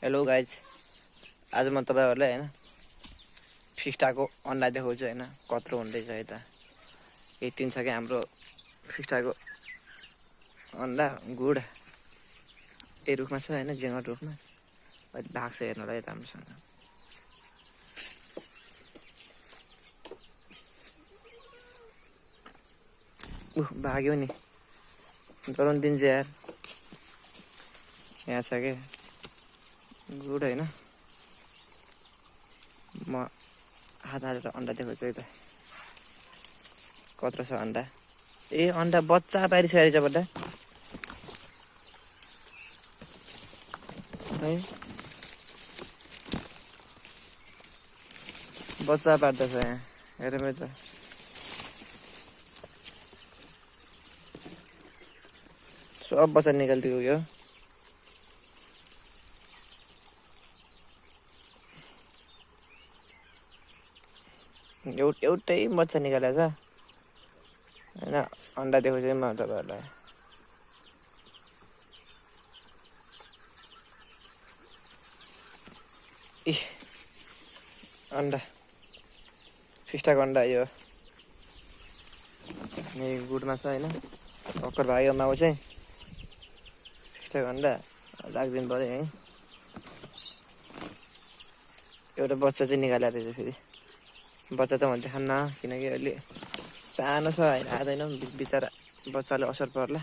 Hello guys, आज म तपाईँहरूलाई होइन फिस्टाको अन्डा देखाउँछु होइन कत्रो हुँदैछ यता। यति छ कि हाम्रो फिस्टाको अन्डा गुड ए रुखमा छ होइन, जेङ्गर रुखमा अहिले भाग्छ हेर्नुलाई राम्रोसँग। भाग्यो नि, गराउनु दिन्छ यार। यहाँ छ कि गुड होइन। म हात हालेर अन्डा देखाउँछु है त, कत्रो छ अन्डा। ए अन्डा बच्चा पारिसकेको छ बड्डा है, बच्चा पार्दैछ यहाँ। हेरौँ त, सब बच्चा निकालिदियो यो। एउटै बच्चा निकालेको छ होइन। अन्डा देखाउँछु म तपाईँहरूलाई। इ अन्डा, फिस्टाको अन्डा यो गुडमा छ होइन। भर्खर भाग्यो माउ चाहिँ फिस्टाको अन्डा राखिदिनु पऱ्यो है। एउटा बच्चा चाहिँ निकालेको रहेछ फेरि। बच्चा त भन्दै खान्न, किनकि अहिले सानो छ होइन, आँदैन बिचरा बच्चाले असर पर्ला।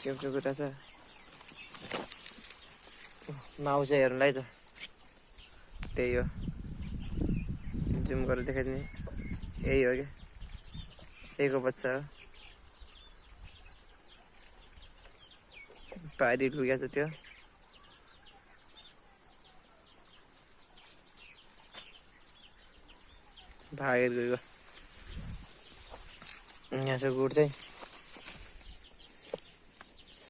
च्याउचो कुरा छ माउ चाहिँ हेर्नुलाई त त्यही हो, जुम गरेर देखाइदिने यही हो क्या, यहीको बच्चा हो। पारी लुगा छ त्यो, भागेर गयो। यहाँ छ गुड चाहिँ